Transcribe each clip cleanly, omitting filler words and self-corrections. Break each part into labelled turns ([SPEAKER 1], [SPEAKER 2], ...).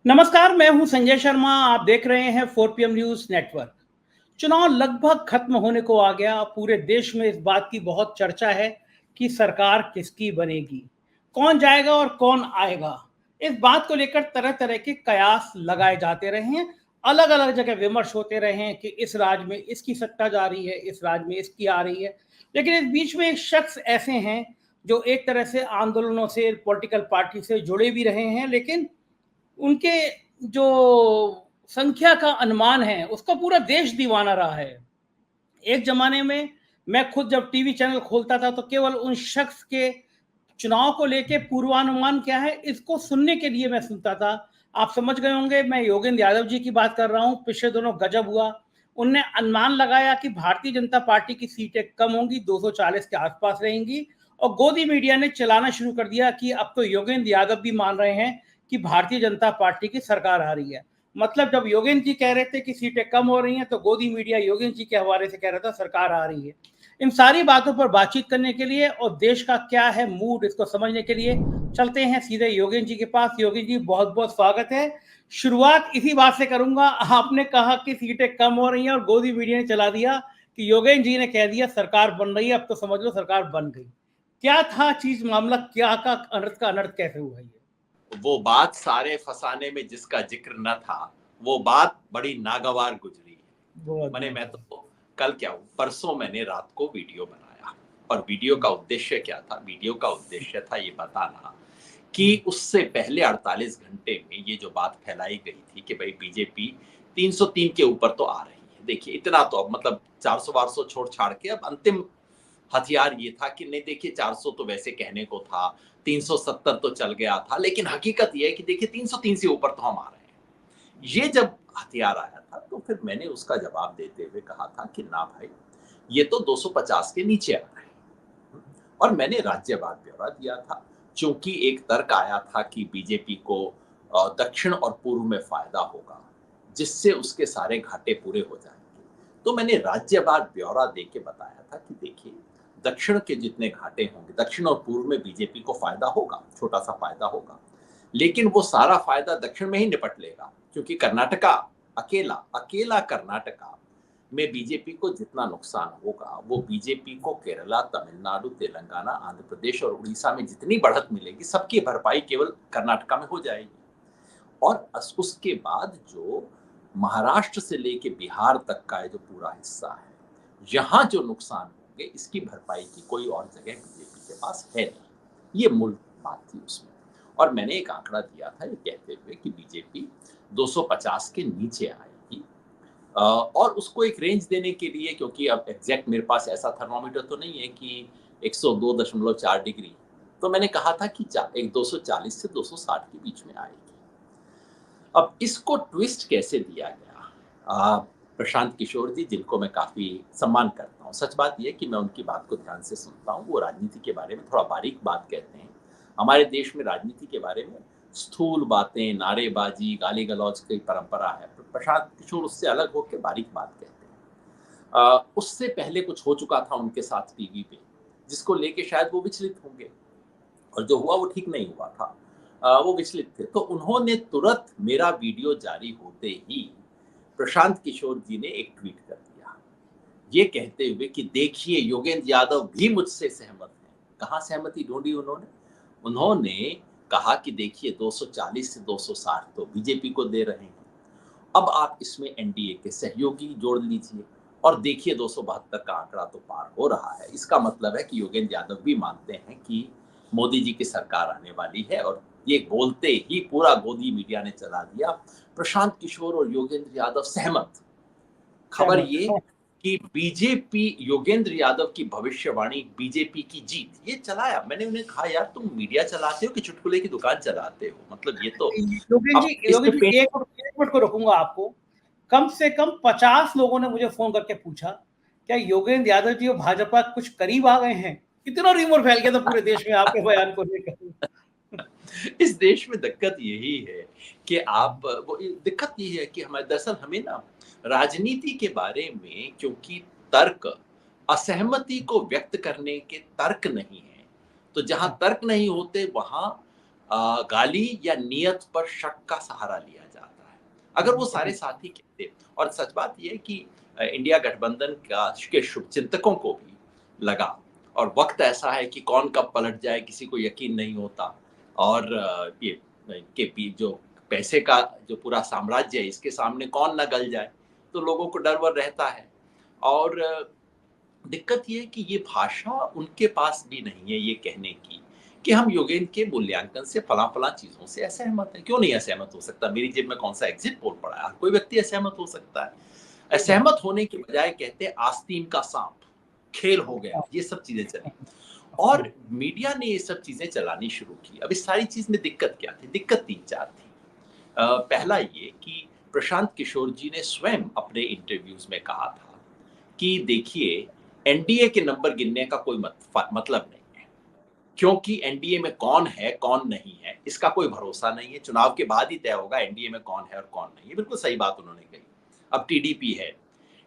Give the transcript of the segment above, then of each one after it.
[SPEAKER 1] नमस्कार, मैं हूं संजय शर्मा। आप देख रहे हैं 4 PM न्यूज नेटवर्क। चुनाव लगभग खत्म होने को आ गया। पूरे देश में इस बात की बहुत चर्चा है कि सरकार किसकी बनेगी, कौन जाएगा और कौन आएगा। इस बात को लेकर तरह तरह के कयास लगाए जाते रहे हैं। अलग अलग जगह विमर्श होते रहे हैं कि इस राज्य में इसकी सत्ता जा रही है, इस राज्य में इसकी आ रही है। लेकिन इस बीच में एक शख्स ऐसे हैं जो एक तरह से आंदोलनों से, पॉलिटिकल पार्टी से जुड़े भी रहे हैं, लेकिन उनके जो संख्या का अनुमान है उसका पूरा देश दीवाना रहा है। एक जमाने में मैं खुद जब टीवी चैनल खोलता था तो केवल उन शख्स के चुनाव को लेके पूर्वानुमान क्या है इसको सुनने के लिए मैं सुनता था। आप समझ गए होंगे मैं योगेंद्र यादव जी की बात कर रहा हूं। पिछले दोनों गजब हुआ। उनने अनुमान लगाया कि भारतीय जनता पार्टी की सीटें कम होंगी, 240 के आसपास रहेंगी। और गोदी मीडिया ने चलाना शुरू कर दिया कि अब तो योगेंद्र यादव भी मान रहे हैं कि भारतीय जनता पार्टी की सरकार आ रही है। मतलब जब योगेंद्र जी कह रहे थे कि सीटें कम हो रही हैं तो गोदी मीडिया योगेंद्र जी के हवाले से कह रहा था सरकार आ रही है। इन सारी बातों पर बातचीत करने के लिए और देश का क्या है मूड इसको समझने के लिए चलते हैं सीधे योगेंद्र जी के पास। योगेंद्र जी, बहुत बहुत स्वागत है। शुरुआत इसी बात से करूंगा। आपने कहा कि सीटें कम हो रही हैं और गोदी मीडिया ने चला दिया कि योगेंद्र जी ने कह दिया सरकार बन रही है, अब तो समझ लो सरकार बन गई। क्या था चीज, मामला क्या का अनर्थ कैसे हुआ ये?
[SPEAKER 2] वो बात सारे फसाने में जिसका जिक्र न था, वो बात बड़ी नागवार गुजरी है।
[SPEAKER 1] बहुत
[SPEAKER 2] मैंने
[SPEAKER 1] बहुत
[SPEAKER 2] मैं तो कल क्या हूँ, परसों मैंने रात को वीडियो बनाया और वीडियो का उद्देश्य क्या था? वीडियो का उद्देश्य था ये बताना कि उससे पहले 48 घंटे में ये जो बात फैलाई गई थी कि भाई बीजेपी 303 के ऊपर तो आ रही है। देखिए इतना तो अब मतलब 400-400 छोड़ छाड़ के अब अंतिम हथियार ये था कि नहीं, देखिए 400 तो वैसे कहने को था, 370 तो चल गया था, लेकिन हकीकत ये है कि देखिए 303 से ऊपर तो हम आ रहे हैं। ये जब हथियार आया था तो फिर मैंने उसका जवाब देते हुए कहा था कि ना भाई, ये तो 250 के नीचे आ रहे हैं। और मैंने राज्यवार ब्यौरा दिया था। चूंकि एक तर्क आया था कि बीजेपी को दक्षिण और पूर्व में फायदा होगा, जिससे उसके सारे घाटे पूरे हो जाएंगे, तो मैंने राज्यवार ब्यौरा दे के बताया था कि देखिए दक्षिण के जितने घाटे होंगे, दक्षिण और पूर्व में बीजेपी को फायदा होगा, छोटा सा फायदा होगा, लेकिन वो सारा फायदा दक्षिण में ही निपट लेगा, क्योंकि कर्नाटका अकेला अकेला कर्नाटका में बीजेपी को जितना नुकसान होगा, वो बीजेपी को केरला, तमिलनाडु, तेलंगाना, आंध्र प्रदेश और उड़ीसा में जितनी बढ़त मिलेगी, सबकी भरपाई केवल कर्नाटका में हो जाएगी। और उसके बाद जो महाराष्ट्र से लेके बिहार तक का जो पूरा हिस्सा है, यहाँ जो नुकसान होंगे, इसकी भरपाई की कोई और जगह बीजेपी के पास है नहीं। ये मूल बात थी उसमें। और मैंने एक आंकड़ा दिया था ये कहते हुए कि बीजेपी 250 के नीचे आएगी। और उसको एक रेंज देने के लिए, क्योंकि अब एग्जैक्ट मेरे पास ऐसा थर्मामीटर तो नहीं है कि 102.4 डिग्री, तो मैंने कहा था कि एक 240 से 260 के बीच में आएगी। अब इसको ट्विस्ट कैसे दिया गया? प्रशांत किशोर जी, जिनको मैं काफ़ी सम्मान करता हूँ, सच बात ये है कि मैं उनकी बात को ध्यान से सुनता हूँ। वो राजनीति के बारे में थोड़ा बारीक बात कहते हैं। हमारे देश में राजनीति के बारे में स्थूल बातें, नारेबाजी, गाली-गलौज की परंपरा है। प्रशांत किशोर उससे अलग होके बारीक बात कहते हैं। उससे पहले कुछ हो चुका था उनके साथ टीवी पे, जिसको लेके शायद वो विचलित होंगे, और जो हुआ वो ठीक नहीं हुआ था। वो विचलित थे, तो उन्होंने तुरंत मेरा वीडियो जारी होते ही प्रशांत किशोर जी ने एक ट्वीट कर दिया, ये कहते हुए कि देखिए योगेंद्र यादव भी मुझसे सहमत हैं। कहाँ सहमति ढूंढी उन्होंने? उन्होंने कहा कि देखिए 240 से 260 तो बीजेपी को दे रहे हैं, अब आप इसमें एनडीए के सहयोगी जोड़ लीजिए और देखिए 272 का आंकड़ा तो पार हो रहा है। इसका मतलब है कि योगेंद्र यादव भी मानते हैं कि मोदी जी की सरकार आने वाली है। और ये बोलते ही पूरा गोदी मीडिया ने चला दिया, प्रशांत किशोर और योगेंद्र यादव सहमत। खबर
[SPEAKER 1] सहमत।
[SPEAKER 2] ये कि बीजेपी, योगेंद्र यादव की भविष्यवाणी, बीजेपी की जीत, ये चलाया। मैंने उन्हें कहा यार तुम मीडिया चलाते हो कि चुटकुले की दुकान चलाते हो? मतलब ये तो अब
[SPEAKER 1] योगेंद्र
[SPEAKER 2] इसमें
[SPEAKER 1] जी, एक मिनट को रोकूंगा आपको। कम से कम 50 लोगों ने मुझे फोन करके पूछा क्या योगेंद्र यादव जी और भाजपा कुछ करीब आ गए हैं। इतना रिमोट फैल गया था पूरे देश में आपके बयान को लेकर।
[SPEAKER 2] इस देश में दिक्कत यही है कि आप वो दिक्कत ये है कि हमारे दरअसल हमें ना राजनीति के बारे में, क्योंकि तर्क, असहमति को व्यक्त करने के तर्क नहीं है, तो जहां
[SPEAKER 1] हाँ,
[SPEAKER 2] तर्क नहीं होते वहां गाली या नियत पर शक का सहारा लिया जाता है। अगर वो सारे साथी कहते, और सच बात ये है कि इंडिया गठबंधन के शुभचिंतकों को भी लगा, और वक्त ऐसा है कि कौन कब पलट जाए किसी को यकीन नहीं होता, और ये के जो पैसे का जो पूरा साम्राज्य है इसके सामने कौन न गल जाए, तो लोगों को डर वर रहता है। और दिक्कत ये है कि ये भाषा उनके पास भी नहीं है ये कहने की कि हम योगेंद्र के मूल्यांकन से फला फला चीजों से असहमत है। क्यों नहीं असहमत हो सकता? मेरी जेब में कौन सा एग्जिट पोल पड़ा है? कोई व्यक्ति असहमत हो सकता है। असहमत होने के बजाय कहते हैं आस्तीन का सांप, खेल हो गया, ये सब चीजें चली, और मीडिया ने ये सब चीजें चलानी शुरू की। अब इस सारी चीज में दिक्कत क्या थी? दिक्कत 3-4 थी। पहला ये कि प्रशांत किशोर जी ने स्वयं अपने इंटरव्यूज में कहा था कि देखिए, एनडीए के नंबर गिनने का कोई मतलब नहीं है, क्योंकि एनडीए में कौन है कौन नहीं है इसका कोई भरोसा नहीं है। चुनाव के बाद ही तय होगा एनडीए में कौन है और कौन नहीं है। बिल्कुल सही बात उन्होंने कही। अब टीडीपी है,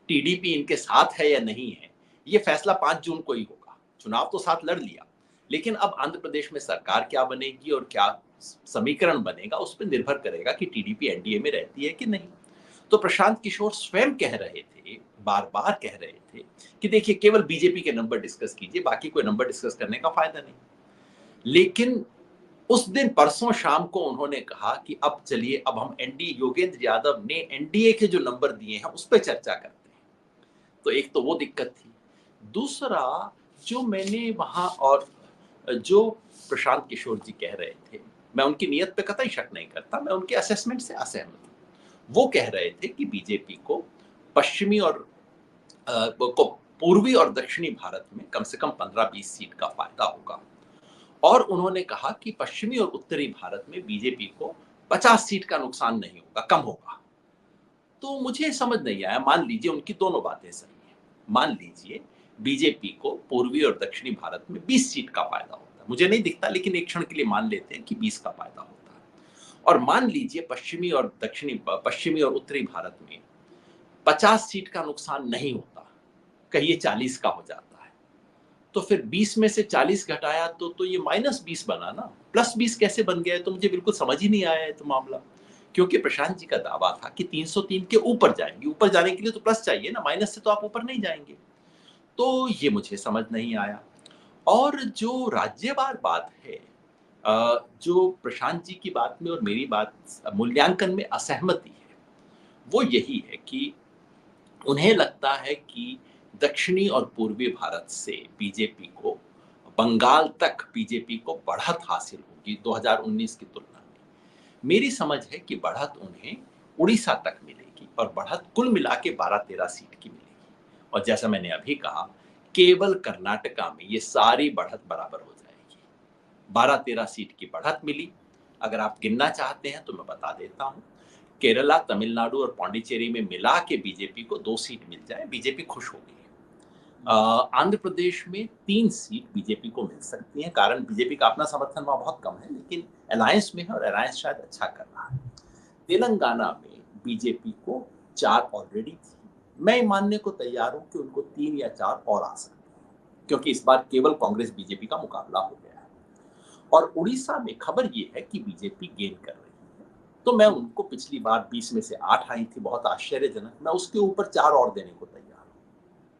[SPEAKER 2] टीडीपी इनके साथ है या नहीं है, ये फैसला 5 जून को ही होगा। चुनाव तो साथ लड़ लिया, लेकिन अब आंध्र प्रदेश में सरकार क्या बनेगी और क्या समीकरण बनेगा उस पर निर्भर करेगा कि टीडीपी एनडीए में रहती है कि नहीं। तो प्रशांत किशोर स्वयं कह रहे थे, बार बार कह रहे थे कि देखिए, केवल बीजेपी के नंबर डिस्कस कीजिए, बाकी कोई नंबर डिस्कस करने का फायदा नहीं। लेकिन उस दिन परसों शाम को उन्होंने कहा कि अब चलिए, अब हम योगेंद्र यादव ने एनडीए के जो नंबर दिए हैं उस पर चर्चा करते हैं। तो एक तो वो दिक्कत थी। दूसरा, जो मैंने वहां, और जो प्रशांत किशोर जी कह रहे थे, मैं उनकी नीयत पे कतई शक नहीं करता, मैं उनके असेसमेंट से असहमत हूं। वो कह रहे थे कि बीजेपी को पश्चिमी और को पूर्वी और दक्षिणी भारत में कम से कम 15-20 सीट का फायदा होगा, और उन्होंने कहा कि पश्चिमी और उत्तरी भारत में बीजेपी को 50 सीट का नुकसान नहीं होगा, कम होगा। तो मुझे समझ नहीं आया। मान लीजिए उनकी दोनों बातें सही हैं, मान लीजिए बीजेपी को पूर्वी और दक्षिणी भारत में 20 सीट का फायदा होता है, मुझे नहीं दिखता, लेकिन एक क्षण के लिए मान लेते हैं कि 20 का फायदा होता है, और मान लीजिए पश्चिमी और उत्तरी भारत में 50 सीट का नुकसान नहीं होता, कहिए 40 का हो जाता है, तो फिर 20 में से 40 घटाया तो ये -20 बना ना, +20 कैसे बन गया? तो मुझे बिल्कुल समझ ही नहीं आया है तो मामला। क्योंकि प्रशांत जी का दावा था कि 303 के ऊपर जाएंगे, ऊपर जाने के लिए तो प्लस चाहिए ना, माइनस से तो आप ऊपर नहीं जाएंगे। तो ये मुझे समझ नहीं आया। और जो राज्यवार बात है, जो प्रशांत जी की बात में और मेरी बात मूल्यांकन में असहमति है, वो यही है कि उन्हें लगता है कि दक्षिणी और पूर्वी भारत से बीजेपी को, बंगाल तक बीजेपी को बढ़त हासिल होगी 2019 की तुलना में। मेरी समझ है कि बढ़त उन्हें उड़ीसा तक मिलेगी, और बढ़त कुल मिला के 12-13 सीट की मिलेगी। और जैसा मैंने अभी कहा, केवल कर्नाटका में ये सारी बढ़त बराबर हो जाएगी। 12-13 सीट की बढ़त मिली। अगर आप गिनना चाहते हैं तो मैं बता देता हूं, केरला, तमिलनाडु और पौंडीचेरी में मिला के बीजेपी को 2 सीट मिल जाए, बीजेपी खुश होगी। आंध्र प्रदेश में 3 सीट बीजेपी को मिल सकती हैं, कारण बीजेपी का अपना समर्थन वहां बहुत कम है, लेकिन अलायंस में है और अलायंस शायद अच्छा कर रहा है। तेलंगाना में बीजेपी को 4 ऑलरेडी थी। मैं मानने को तैयार हूं कि उनको 3 या 4 और आ सकते हैं, क्योंकि इस बार केवल कांग्रेस बीजेपी का मुकाबला हो गया है। और उड़ीसा में खबर ये है कि बीजेपी गेन कर रही है, तो मैं उनको, पिछली बार 20 में से 8 आई थी, बहुत आश्चर्यजनक, मैं उसके ऊपर 4 और देने को तैयार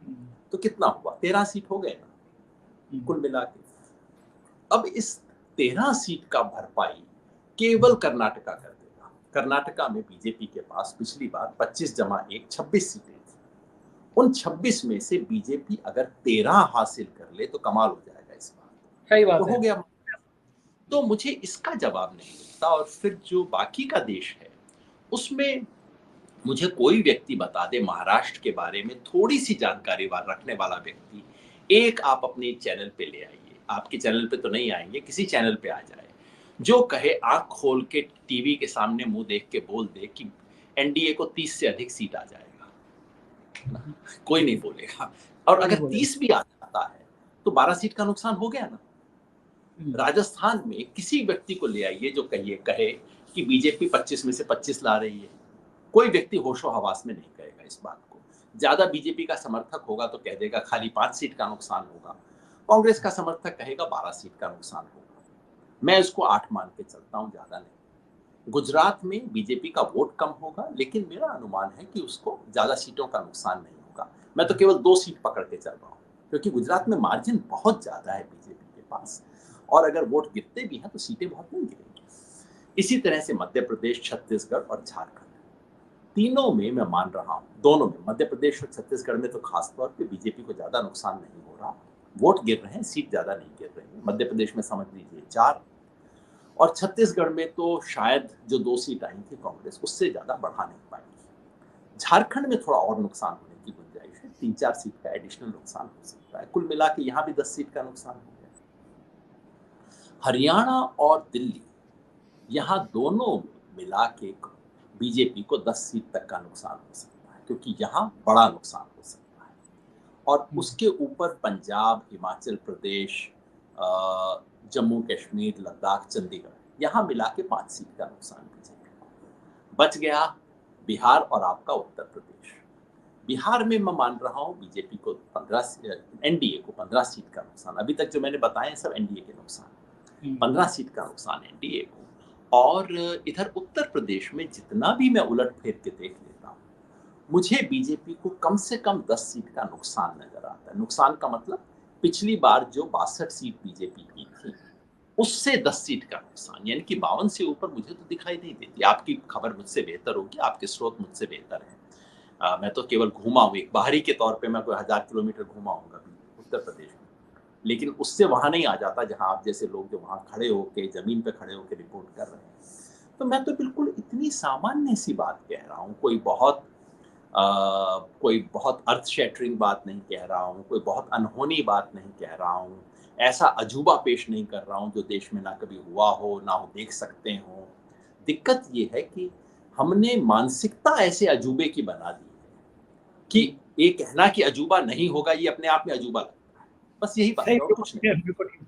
[SPEAKER 2] हूं। तो कितना हुआ? 13 सीट हो गए ना कुल मिला के। अब इस 13 सीट का भरपाई केवल कर्नाटका कर देगा। कर्नाटका में बीजेपी के पास पिछली बार 25+1 26 सीटें थी। उन 26 में से बीजेपी अगर 13 हासिल कर ले तो कमाल हो जाएगा इस बार।
[SPEAKER 1] सही बात
[SPEAKER 2] तो
[SPEAKER 1] है।
[SPEAKER 2] हो गया। तो मुझे इसका जवाब नहीं मिलता। और फिर जो बाकी का देश है उसमें मुझे कोई व्यक्ति बता दे, महाराष्ट्र के बारे में थोड़ी सी जानकारी रखने वाला व्यक्ति, एक आप अपने चैनल पे ले आइए, आपके चैनल पे तो नहीं आएंगे, किसी चैनल पे आ जाए, जो कहे, आंख खोल के टीवी के सामने मुंह देख के बोल दे कि एनडीए को 30 से अधिक सीट आ जाएगा। कोई नहीं बोलेगा। और अगर 30 भी आ जाता है तो 12 सीट का नुकसान हो गया ना। राजस्थान में किसी व्यक्ति को ले आइए जो कहे कि बीजेपी 25 में से 25 ला रही है, कोई व्यक्ति होशो हवास में नहीं कहेगा इस बात को। ज्यादा बीजेपी का समर्थक होगा तो कह देगा खाली 5 सीट का नुकसान होगा, कांग्रेस का समर्थक कहेगा 12 सीट का नुकसान होगा। मैं इसको 8 मान के चलता हूं, ज्यादा नहीं। गुजरात में बीजेपी का वोट कम होगा, लेकिन मेरा अनुमान है कि उसको ज्यादा सीटों का नुकसान नहीं होगा। मैं तो केवल 2 सीट पकड़ के चल रहा हूँ, क्योंकि गुजरात में मार्जिन बहुत ज्यादा है बीजेपी के पास, और अगर वोट गिरते भी हैं तो सीटें बहुत नहीं गिरेंगी। इसी तरह से मध्य प्रदेश, छत्तीसगढ़ और झारखंड, तीनों में मैं मान रहा हूं, दोनों में, मध्य प्रदेश और छत्तीसगढ़ में तो खासतौर पे बीजेपी को ज्यादा नुकसान नहीं हो रहा। वोट गिर रहे हैं, सीट ज्यादा नहीं गिर रही है। मध्य प्रदेश में समझ लीजिए 4, और छत्तीसगढ़ में तो शायद जो 2 सीट आई थी कांग्रेस, उससे ज्यादा बढ़ा नहीं पाएगी। झारखंड में थोड़ा और नुकसान होने की गुंजाइश है, 3-4 सीट का एडिशनल नुकसान हो सकता है। कुल मिला के यहाँ भी 10 सीट का नुकसान हो गया। हरियाणा और दिल्ली, यहाँ दोनों मिला के बीजेपी को 10 सीट तक का नुकसान हो सकता है, क्योंकि यहाँ बड़ा नुकसान हो सकता है। और उसके ऊपर पंजाब, हिमाचल प्रदेश, जम्मू कश्मीर, लद्दाख, चंडीगढ़, यहाँ मिला के 5 सीट का नुकसान बीजेपी को। बच गया बिहार और आपका उत्तर प्रदेश। बिहार में मैं मान रहा हूँ बीजेपी को 15, एनडीए को 15 सीट का नुकसान। अभी तक जो मैंने बताए सब एनडीए के नुकसान, 15 सीट का नुकसान एनडीए को। और इधर उत्तर प्रदेश में जितना भी मैं उलट फेर के देख लेता हूँ, मुझे बीजेपी को कम से कम 10 सीट का नुकसान नजर आता है। नुकसान का मतलब पिछली बार जो 62 सीट बीजेपी की थी, उससे 10 सीट का नुकसान, यानी कि 52 से ऊपर मुझे तो दिखाई नहीं देती। आपकी खबर मुझसे बेहतर होगी, आपके स्रोत मुझसे बेहतर है। मैं तो केवल घूमा हूँ, एक बाहरी के तौर पे मैं कोई 1000 किलोमीटर घूमा हूँगा उत्तर प्रदेश में, लेकिन उससे वहां नहीं आ जाता जहां आप जैसे लोग जो वहां खड़े होके, जमीन पे खड़े होके रिपोर्ट कर रहे हैं। तो मैं तो बिल्कुल इतनी सामान्य सी बात कह रहा हूँ, कोई बहुत अर्थ शेटरिंग बात नहीं कह रहा हूँ, कोई बहुत अनहोनी बात नहीं कह रहा हूँ, ऐसा अजूबा पेश नहीं कर रहा हूँ जो देश में ना कभी हुआ हो, ना हो देख सकते हो। दिक्कत ये है कि हमने मानसिकता ऐसे अजूबे की बना दी है कि ये कहना कि अजूबा नहीं होगा, ये अपने आप में अजूबा लगता है। बस यही बात है, और कुछ नहीं।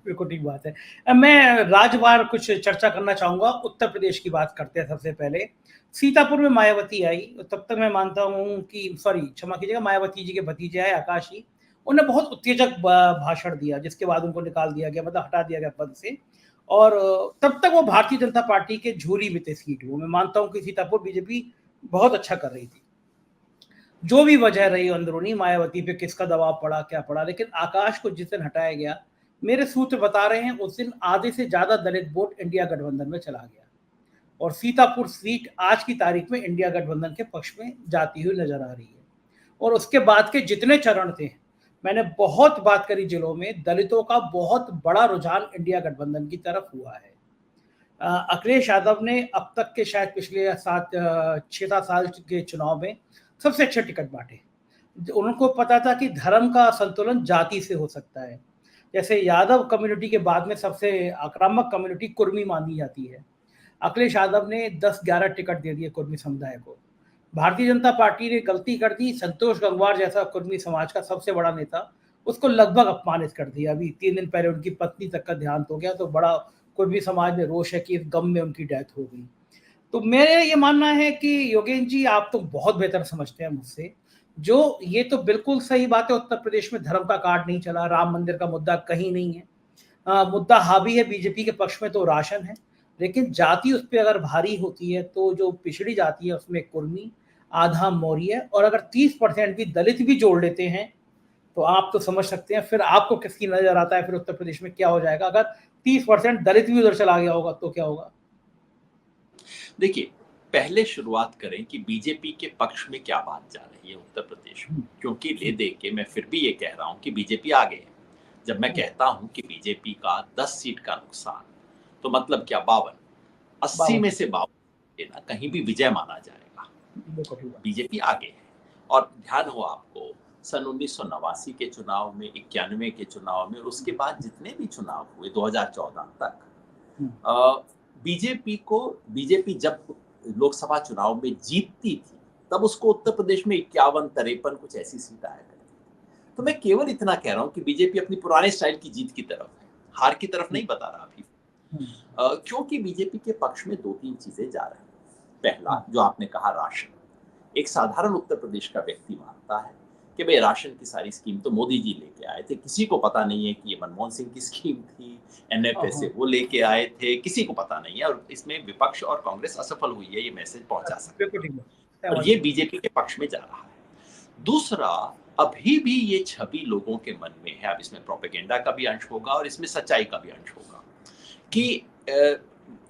[SPEAKER 1] बिल्कुल ठीक बात है। मैं राज्यवार कुछ चर्चा करना चाहूंगा। उत्तर प्रदेश की बात करते हैं। सबसे पहले सीतापुर में मायावती आई, तब तक मैं मानता हूं कि, सॉरी क्षमा कीजिएगा, मायावती जी के भतीजे आए आकाशी, उन्हें बहुत उत्तेजक भाषण दिया, जिसके बाद उनको निकाल दिया गया, मतलब हटा दिया गया पद से। और तब तक वो भारतीय जनता पार्टी के झोली में थे सीट। वो मैं मानता हूं कि सीतापुर बीजेपी बहुत अच्छा कर रही थी। जो भी वजह रही अंदरूनी, मायावती पे किसका दबाव पड़ा, क्या पड़ा, लेकिन आकाश को जिस दिन हटाया गया, मेरे सूत्र बता रहे हैं उस दिन आधे से ज्यादा दलित वोट इंडिया गठबंधन में चला गया, और सीतापुर सीट आज की तारीख में इंडिया गठबंधन के पक्ष में जाती हुई नजर आ रही है। और उसके बाद के जितने चरण थे, मैंने बहुत बात करी, जिलों में दलितों का बहुत बड़ा रुझान इंडिया गठबंधन की तरफ हुआ है। अखिलेश यादव ने अब तक के शायद पिछले 6-7 साल के चुनाव में सबसे अच्छे टिकट बांटे। उनको पता था कि धर्म का संतुलन जाति से हो सकता है। जैसे यादव कम्युनिटी के बाद में सबसे आक्रामक कम्युनिटी कुर्मी मानी जाती है। अखिलेश यादव ने 10-11 टिकट दे दिए कुर्मी समुदाय को। भारतीय जनता पार्टी ने गलती कर दी, संतोष गंगवार जैसा कुर्मी समाज का सबसे बड़ा नेता, उसको लगभग अपमानित कर दिया। अभी 3 दिन पहले उनकी पत्नी तक का देहांत हो गया, तो बड़ा कुर्मी समाज में रोष है कि इस गम में उनकी डेथ हो गई। तो मेरे ये मानना है कि योगेश जी, आप तो बहुत बेहतर समझते हैं मुझसे, जो ये तो बिल्कुल सही बात है, उत्तर प्रदेश में धर्म का कार्ड नहीं चला, राम मंदिर का मुद्दा कहीं नहीं है। मुद्दा हावी है बीजेपी के पक्ष में तो राशन है, लेकिन जाति उस पर अगर भारी होती है तो जो पिछड़ी जाति है उसमें कुर्मी, आधा मौर्य, और अगर 30% भी दलित भी जोड़ लेते हैं तो आप तो समझ सकते हैं फिर आपको किसकी नजर आता है, फिर उत्तर प्रदेश में क्या हो जाएगा। अगर 30% दलित भी उधर चला गया होगा तो क्या होगा।
[SPEAKER 2] देखिए, पहले शुरुआत करें कि बीजेपी के पक्ष में क्या बात जा रही है उत्तर प्रदेश में, क्योंकि ले दे के मैं फिर भी ये कह रहा हूं कि बीजेपी आगे है। जब मैं कहता हूं कि बीजेपी का 10 सीट का नुकसान, तो मतलब क्या 52, 80 में से 52 देना कहीं भी विजय माना जाएगा। बीजेपी आगे है। और ध्यान हो आपको, सन 1989 के चुनाव में, 91 के चुनाव में, उसके बाद जितने भी चुनाव हुए 2014 तक, बीजेपी जब लोकसभा चुनाव में जीतती थी, तब उसको उत्तर प्रदेश में 51-53 कुछ ऐसी सीट आया करती थी। तो मैं केवल इतना कह रहा हूं कि बीजेपी अपनी पुराने स्टाइल की जीत की तरफ है, हार की तरफ नहीं बता रहा अभी। क्योंकि बीजेपी के पक्ष में 2-3 चीजें जा रही हैं। पहला, जो आपने कहा, राशन। एक साधारण उत्तर प्रदेश का व्यक्ति मानता है कि भाई राशन की सारी स्कीम तो मोदी जी लेके आए थे, किसी को पता नहीं है कि ये मनमोहन सिंह की स्कीम थी, एनएफए वो लेके आए थे, किसी को पता नहीं है। और इसमें विपक्ष और कांग्रेस असफल हुई है ये मैसेज पहुंचा सकती
[SPEAKER 1] बिल्कुल ठीक है।
[SPEAKER 2] है, और ये बीजेपी के पक्ष में जा रहा है। दूसरा, अभी भी ये छवि लोगों के मन में है, अब इसमें प्रोपेगेंडा का भी अंश होगा और इसमें सच्चाई का भी अंश होगा, कि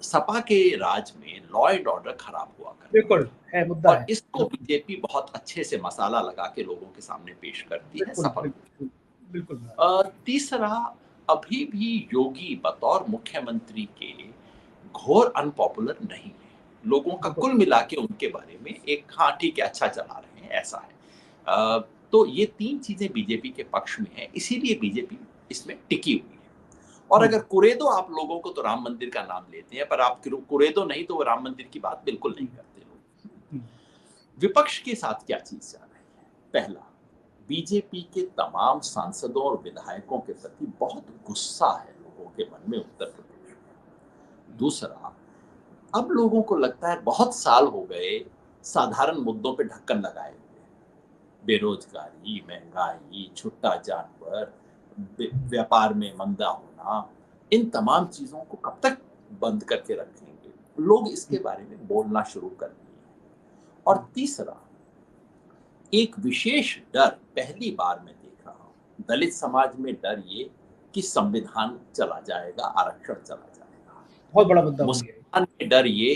[SPEAKER 2] सपा के राज में लॉ एंड ऑर्डर खराब हुआ करता
[SPEAKER 1] बिल्कुल है, मुद्दा
[SPEAKER 2] और
[SPEAKER 1] है।
[SPEAKER 2] इसको बीजेपी बहुत अच्छे से मसाला लगा के लोगों के सामने पेश करती है,
[SPEAKER 1] बिल्कुल,
[SPEAKER 2] सफल।
[SPEAKER 1] बिल्कुल, बिल्कुल।
[SPEAKER 2] तीसरा, अभी भी योगी बतौर मुख्यमंत्री के घोर अनपॉपुलर नहीं है। लोगों का
[SPEAKER 1] बिल्कुल।
[SPEAKER 2] कुल मिला के उनके बारे में एक हाँ ठीक है, अच्छा चला रहे हैं, ऐसा है। तो ये तीन चीजें बीजेपी के पक्ष में है, इसीलिए बीजेपी इसमें टिकी हुई है। और अगर कुरेदो आप लोगों को तो राम मंदिर का नाम लेते हैं, पर आप कुरेदो नहीं तो वो राम मंदिर की बात बिल्कुल नहीं करते लोग। विपक्ष के साथ क्या चीज जा रही है? पहला, बीजेपी के तमाम सांसदों और विधायकों के प्रति बहुत गुस्सा है लोगों के मन में उत्तर प्रदेश में। दूसरा, अब लोगों को लगता है बहुत साल हो गए साधारण मुद्दों पे ढक्कन लगाए हुए, बेरोजगारी, महंगाई, छुट्टा जानवर, व्यापार में मंदा होना, इन तमाम चीजों को कब तक बंद करके रखेंगे? लोग इसके बारे में बोलना शुरू कर दिए हैं। और तीसरा, एक विशेष डर पहली बार मैं देख रहा हूं दलित समाज में, डर ये कि संविधान चला जाएगा, आरक्षण चला जाएगा।
[SPEAKER 1] बहुत बड़ा मुद्दा बन गया है।
[SPEAKER 2] मुसलमान में डर ये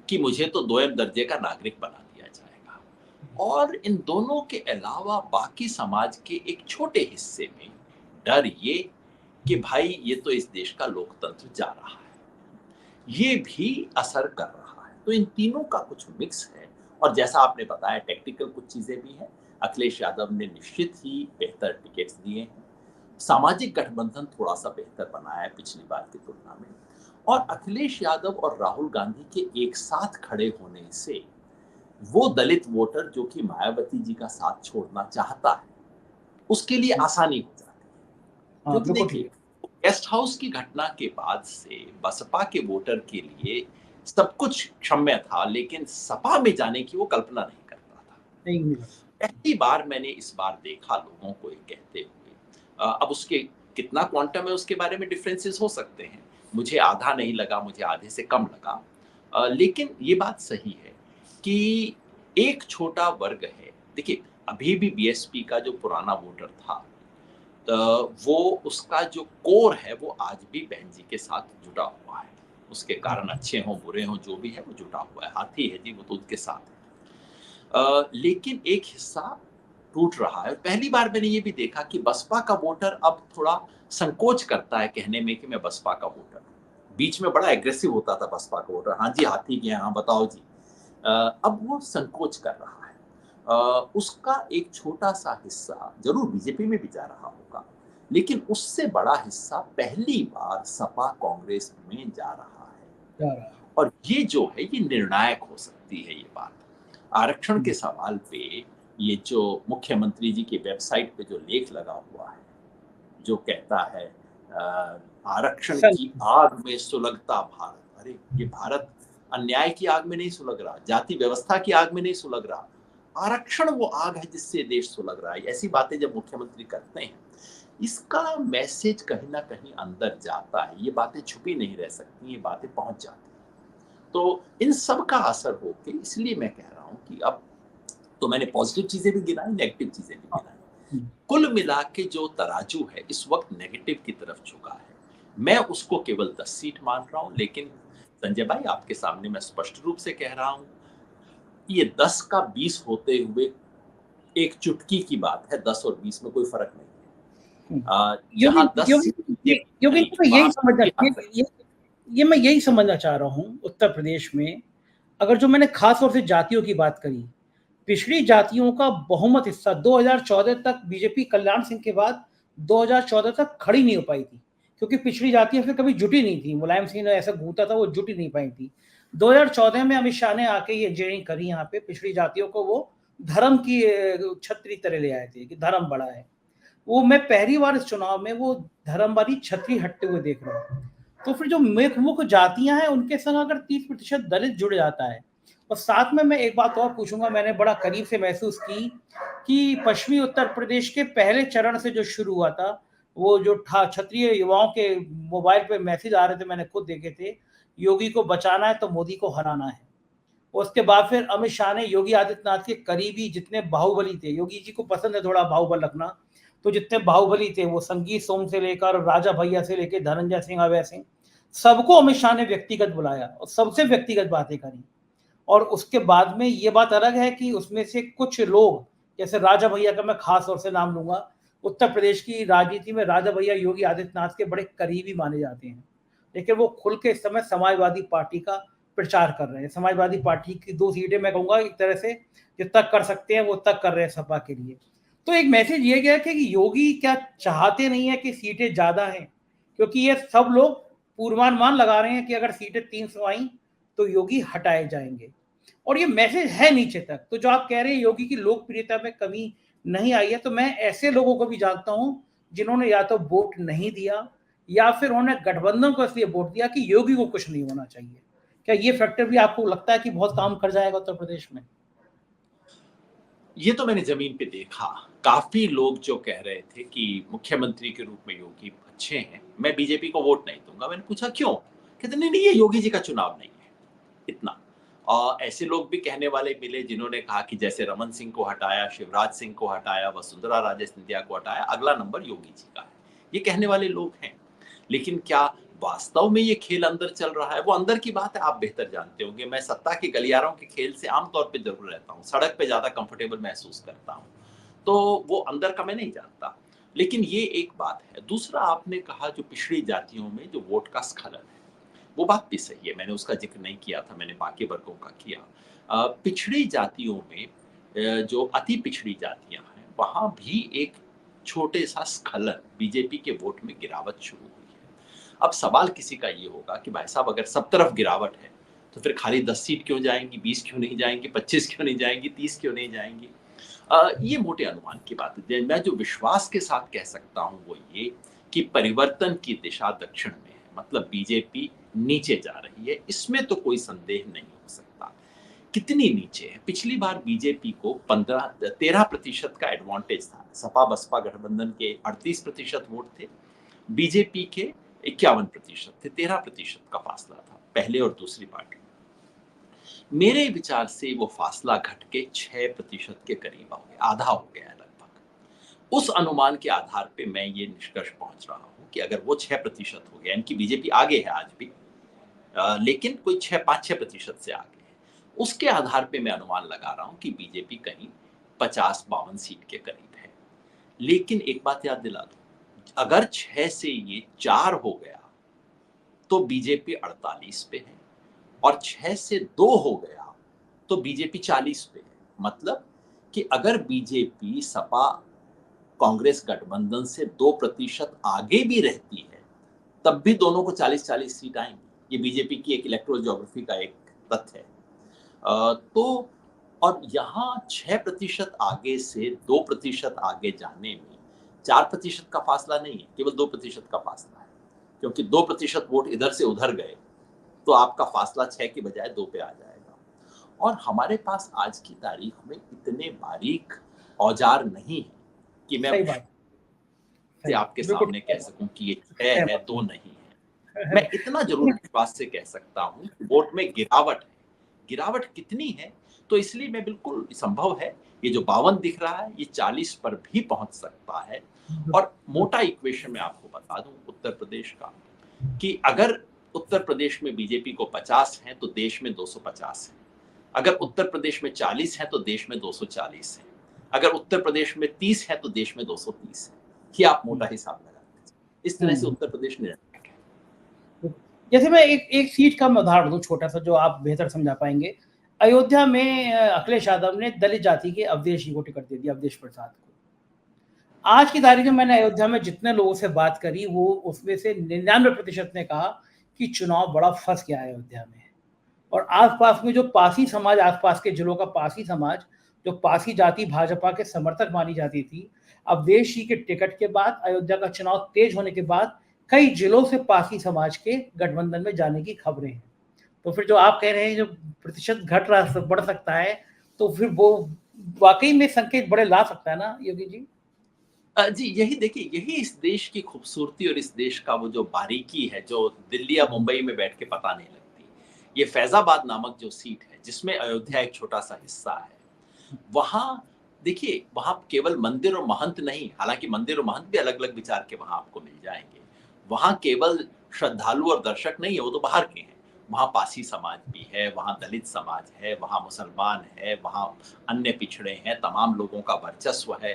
[SPEAKER 2] कि मुझे तो दोयम दर्जे का नागरिक बना दिया जाएगा। और इन दोनों के अलावा बाकी समाज के एक छोटे हिस्से में डर ये कि भाई ये तो इस देश का लोकतंत्र जा रहा है, ये भी असर कर रहा है। तो इन तीनों का कुछ मिक्स है। और जैसा आपने बताया, टेक्निकल कुछ चीजें भी हैं। अखिलेश यादव ने निश्चित ही बेहतर टिकट्स दिए हैं, सामाजिक गठबंधन थोड़ा सा बेहतर बनाया है पिछली बार की तुलना में, और अखिलेश यादव और राहुल गांधी के एक साथ खड़े होने से वो दलित वोटर जो कि मायावती जी का साथ छोड़ना चाहता है, उसके लिए आसानी हो जाती है। क्योंकि देखिए, गेस्ट हाउस की घटना के बाद से बसपा के वोटर के लिए सब कुछ क्षम्य था, लेकिन सपा में जाने की वो कल्पना नहीं करता था।
[SPEAKER 1] नहीं,
[SPEAKER 2] पहली बार मैंने इस बार देखा लोगों को ये कहते हुए। अब उसके कितना क्वांटम है उसके बारे में डिफरेंसेस हो सकते हैं, मुझे आधा नहीं लगा, मुझे आधे से कम लगा। लेकिन ये बात सही है कि एक छोटा वर्ग है। देखिए, अभी भी बीएसपी का जो पुराना वोटर था, वो उसका जो कोर है वो आज भी बहन जी के साथ जुड़ा हुआ है। उसके कारण अच्छे हों बुरे हों जो भी है वो जुड़ा हुआ है, हाथी है जी वो तो उनके साथ है। लेकिन एक हिस्सा टूट रहा है। पहली बार मैंने ये भी देखा कि बसपा का वोटर अब थोड़ा संकोच करता है कहने में कि मैं बसपा का वोटर हूं। बीच में बड़ा एग्रेसिव होता था बसपा का वोटर, हाँ जी हाथी के, हाँ बताओ जी। अब वो संकोच कर रहा है। उसका एक छोटा सा हिस्सा जरूर बीजेपी में भी जा रहा होगा, लेकिन उससे बड़ा हिस्सा पहली बार सपा कांग्रेस में जा रहा है। और ये जो है ये निर्णायक हो सकती है। ये बात आरक्षण के सवाल पे ये जो मुख्यमंत्री जी की वेबसाइट पे जो लेख लगा हुआ है, जो कहता है आरक्षण की आग में सुलगता भारत। अरे ये भारत अन्याय की आग में नहीं सुलग रहा, जाति व्यवस्था की आग में नहीं सुलग रहा, आरक्षण वो आग है जिससे देश सुलग रहा है। ऐसी बातें जब मुख्यमंत्री करते हैं, इसका मैसेज कहीं ना कहीं अंदर जाता है। ये बातें छुपी नहीं रह सकती, ये बातें पहुंच जाती हैं। तो इन सब का असर होके इसलिए मैं कह रहा हूं कि अब तो मैंने पॉजिटिव चीजें भी गिनाई, नेगेटिव चीजें भी गिनाई। कुल मिला के जो तराजू है इस वक्त नेगेटिव की तरफ झुका है। मैं उसको केवल 10 सीट मान रहा हूं, लेकिन संजय भाई आपके सामने मैं स्पष्ट रूप से कह रहा हूं, ये 10 का 20 होते हुए एक चुटकी की बात है। 10 और 20 में कोई फर्क नहीं है। जहां 10
[SPEAKER 1] ये मैं यही समझना चाह रहा हूँ। उत्तर प्रदेश में अगर जो मैंने खास तौर से जातियों की बात करी, पिछड़ी जातियों का बहुमत हिस्सा 2014 तक बीजेपी कल्याण सिंह के बाद 2014 तक खड़ी नहीं हो पाई थी, क्योंकि पिछड़ी जातियां फिर कभी जुटी नहीं थी। मुलायम सिंह ने ऐसा घूटा था, वो जुटी नहीं पाई थी। 2014 में अमित शाह ने आके ये इंजीनियरिंग करी यहाँ पे, पिछड़ी जातियों को वो धर्म की छतरी तरह ले आए थे कि धर्म बड़ा है। वो मैं पहली बार इस चुनाव में वो धर्म वाली छतरी हटते हुए देख रहा हूँ। तो फिर जो मुख्य जातियां हैं उनके संग अगर 30% दलित जुड़ जाता है और साथ में मैं एक बात और पूछूंगा, मैंने बड़ा करीब से महसूस की कि पश्चिमी उत्तर प्रदेश के पहले चरण से जो शुरू हुआ था, वो जो था क्षत्रिय युवाओं के मोबाइल पे मैसेज आ रहे थे, मैंने खुद देखे थे, योगी को बचाना है तो मोदी को हराना है। उसके बाद फिर अमित शाह ने योगी आदित्यनाथ के करीबी जितने बाहुबली थे, योगी जी को पसंद है थोड़ा बाहुबल रखना, तो जितने बाहुबली थे, वो संगीत सोम से लेकर राजा भैया से लेकर धनंजय सिंह, अभय सिंह, सबको अमित शाह ने व्यक्तिगत बुलाया और सबसे व्यक्तिगत बातें करी। और उसके बाद में ये बात अलग है कि उसमें से कुछ लोग, जैसे राजा भैया का मैं खास तौर से नाम लूंगा, उत्तर प्रदेश की राजनीति में राजा भैया योगी आदित्यनाथ के बड़े करीबी माने जाते हैं, लेकिन वो खुल के इस समय समाजवादी पार्टी का प्रचार कर रहे हैं। समाजवादी पार्टी की 2 सीटें मैं कहूंगा एक तरह से जितना कर सकते हैं वो तक कर रहे हैं सपा के लिए। तो एक मैसेज ये गया कि योगी क्या चाहते नहीं है कि सीटें ज्यादा हैं, क्योंकि ये सब लोग पूर्वानुमान लगा रहे हैं कि अगर सीटें 300 आई तो योगी हटाए जाएंगे, और ये मैसेज है नीचे तक। तो जो आप कह रहे हैं योगी की लोकप्रियता में कमी नहीं आई है, तो मैं ऐसे लोगों को भी जानता हूं जिन्होंने या तो वोट नहीं दिया या फिर उन्होंने गठबंधन को इसलिए वोट दिया कि योगी को कुछ नहीं होना चाहिए। क्या ये फैक्टर भी आपको लगता है कि बहुत काम कर जाएगा उत्तर प्रदेश में?
[SPEAKER 2] ये तो मैंने जमीन पे देखा, काफी लोग जो कह रहे थे कि मुख्यमंत्री के रूप में योगी अच्छे हैं, मैं बीजेपी को वोट नहीं दूंगा। मैंने पूछा क्यों? कहते नहीं नहीं, ये योगी जी का चुनाव नहीं है। इतना। और ऐसे लोग भी कहने वाले मिले जिन्होंने कहा कि जैसे रमन सिंह को हटाया, शिवराज सिंह को हटाया, वसुंधरा राजे सिंधिया को हटाया, अगला नंबर योगी जी का है। ये कहने वाले लोग हैं। लेकिन क्या वास्तव में ये खेल अंदर चल रहा है? वो अंदर की बात है, आप बेहतर जानते होंगे। मैं सत्ता के गलियारों के खेल से आमतौर पे जरूर रहता हूँ, सड़क पे ज्यादा कंफर्टेबल महसूस करता हूँ, तो वो अंदर का मैं नहीं जानता। लेकिन ये एक बात है। दूसरा, आपने कहा जो पिछड़ी जातियों में जो वोट का स्खलन है, वो बात भी सही है, मैंने उसका जिक्र नहीं किया था, मैंने बाकी वर्गों का किया। पिछड़ी जातियों में जो अति पिछड़ी जातियां हैं, वहां भी एक छोटे सा स्खलन, बीजेपी के वोट में गिरावट शुरू हुई है। अब सवाल किसी का ये होगा कि भाई साहब, अगर सब तरफ गिरावट है तो फिर खाली 10 सीट क्यों जाएंगी, 20 क्यों नहीं जाएंगी, 25 क्यों नहीं जाएंगी, 30 क्यों नहीं जाएंगी? ये मोटे अनुमान की बात है। मैं जो विश्वास के साथ कह सकता हूं वो ये कि परिवर्तन की दिशा दक्षिण में है, मतलब बीजेपी नीचे जा रही है, इसमें तो कोई संदेह नहीं हो सकता। कितनी नीचे है? पिछली बार बीजेपी को 13% का एडवांटेज था। सपा बसपा गठबंधन के 38% वोट थे, बीजेपी के 51% थे, 13% का फासला था पहले और दूसरी पार्टी। मेरे विचार से वो फासला घट के 6% के करीब हो गया, आधा हो गया है लगभग। उस अनुमान के आधार पे मैं ये निष्कर्ष पहुंच रहा हूं कि अगर वो 6% हो गया, इनकी बीजेपी आगे है आज भी, लेकिन कोई 5-6% से आगे है, उसके आधार पे मैं अनुमान लगा रहा हूं कि बीजेपी कहीं 50-52 सीट के करीब है। लेकिन एक बात याद दिला दूं, अगर 6 से ये 4 हो गया तो बीजेपी 48 पे है, और 6 से 2 हो गया तो बीजेपी 40 पे है। मतलब कि अगर बीजेपी सपा कांग्रेस गठबंधन से 2% आगे भी रहती है, तब भी दोनों को 40-40 सीट आएंगी। ये बीजेपी की एक इलेक्टोरल ज्योग्राफी का एक तथ्य है। तो और यहाँ 6% आगे से 2% आगे जाने में 4% का फासला नहीं है, केवल 2% का फासला है, क्योंकि 2% वोट इधर से उधर गए तो आपका फासला 6 के बजाय 2 पे आ जाएगा। और हमारे पास आज की तारीख में इतने बारीक औजार नहीं है कि मैं से आपके सामने कह सकूं कि ये 6 है 2 नहीं है। मैं इतना जरूर विश्वास से कह सकता हूं कि वोट में गिरावट है। गिरावट कितनी है? तो इसलिए मैं बिल्कुल संभव है ये जो 52 दिख रहा है ये 40 पर भी पहुंच सकता है। और मोटा इक्वेशन में आपको बता दूं उत्तर प्रदेश का, कि अगर उत्तर प्रदेश में बीजेपी को 50 है तो देश में 250 है, अगर उत्तर प्रदेश में 40 है तो देश में 240 है, अगर उत्तर प्रदेश में 30 है तो देश में 230 है। ये आप मोटा हिसाब लगा लीजिए। इस तरह से उत्तर प्रदेश निर्णायक है।
[SPEAKER 1] जैसे मैं एक सीट का मैं उदाहरण दूं छोटा सा, जो आप बेहतर समझा पाएंगे। अयोध्या में अखिलेश यादव ने दलित जाति के अवधेश जी को टिकट दे दिया, अवधेश प्रसाद को। आज की तारीख में मैंने अयोध्या में जितने लोगों से बात करी, वो उसमें से 99% ने कहा कि चुनाव बड़ा फंस गया है अयोध्या में। और आसपास में जो पासी समाज, आसपास के जिलों का पासी समाज, जो पासी जाति भाजपा के समर्थक मानी जाती थी, अवधेश जी के टिकट के बाद, अयोध्या का चुनाव तेज होने के बाद, कई जिलों से पासी समाज के गठबंधन में जाने की खबरें हैं। तो फिर जो आप कह रहे हैं, जो प्रतिशत घट रहा बढ़ सकता है, तो फिर वो वाकई में संकेत बड़े ला सकता है ना योगी जी?
[SPEAKER 2] जी, यही देखिए, यही इस देश की खूबसूरती और इस देश का वो जो बारीकी है, जो दिल्ली या मुंबई में बैठ के पता नहीं लगती। ये फैज़ाबाद नामक जो सीट है, जिसमें अयोध्या एक छोटा-सा हिस्सा है, वहाँ देखिए, वहाँ केवल मंदिर और महंत नहीं, हालाँकि मंदिर और महंत भी अलग-अलग विचार के वहाँ आपको मिल जाएँगे। वहाँ केवल श्रद्धालु और दर्शक नहीं है, वो तो बाहर के हैं। वहाँ पासी समाज भी है, वहाँ दलित समाज है, वहाँ मुसलमान है, वहाँ अन्य पिछड़े हैं, तमाम लोगों का वर्चस्व है।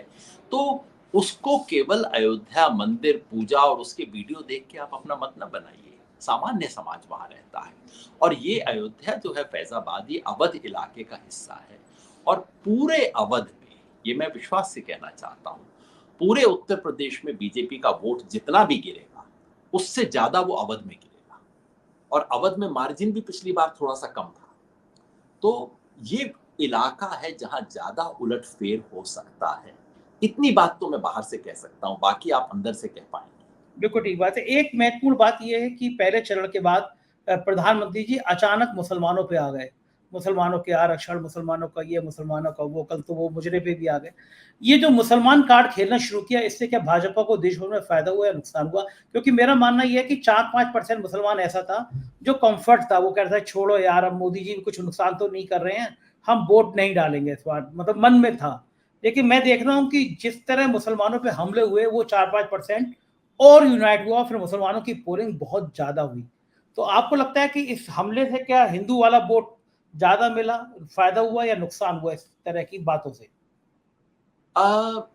[SPEAKER 2] तो उसको केवल अयोध्या मंदिर पूजा और उसके वीडियो देख के आप अपना मत न बनाइए। सामान्य समाज वहाँ रहता है और ये अयोध्या जो है फैज़ाबाद, ये अवध इलाके का हिस्सा है और पूरे अवध में, ये मैं विश्वास से कहना चाहता हूँ, पूरे उत्तर प्रदेश में बीजेपी का वोट जितना भी गिरेगा, उससे ज़्यादा वो अवध में गिरेगा और अवध में मार्जिन भी पिछली बार थोड़ा-सा कम था। तो ये इलाका है जहाँ ज़्यादा उलट-फेर हो सकता है। इतनी बात तो मैं बाहर से कह सकता हूँ, बाकी आप अंदर से कह पाएँगे।
[SPEAKER 1] बिल्कुल ठीक बात है। एक महत्वपूर्ण बात ये है कि पहले चरण के बाद प्रधानमंत्री जी अचानक मुसलमानों पे आ गए। मुसलमानों के आरक्षण, मुसलमानों का ये, मुसलमानों का वो, कल तो वो मुजरे पे भी आ गए। ये जो मुसलमान कार्ड खेलना शुरू किया, इससे क्या भाजपा को देश भर में फ़ायदा हुआ या नुकसान हुआ? क्योंकि मेरा मानना ये है कि 4-5% मुसलमान ऐसा था, जो कम्फ़र्ट था, वो कह रहा था छोड़ो यार, अब मोदी जी भी कुछ नुकसान तो नहीं कर रहे हैं, हम वोट नहीं डालेंगे इस बार, मतलब मन में था। लेकिन मैं देख रहा हूँ कि जिस तरह मुसलमानों पे हमले हुए, वो 4-5% और यूनाइट हुआ, फिर मुसलमानों की पोलिंग बहुत ज़्यादा हुई। तो आपको लगता है कि इस हमले से क्या हिंदू वाला वोट ज़्यादा मिला, फ़ायदा हुआ या नुकसान हुआ इस तरह की बातों से?
[SPEAKER 2] अ,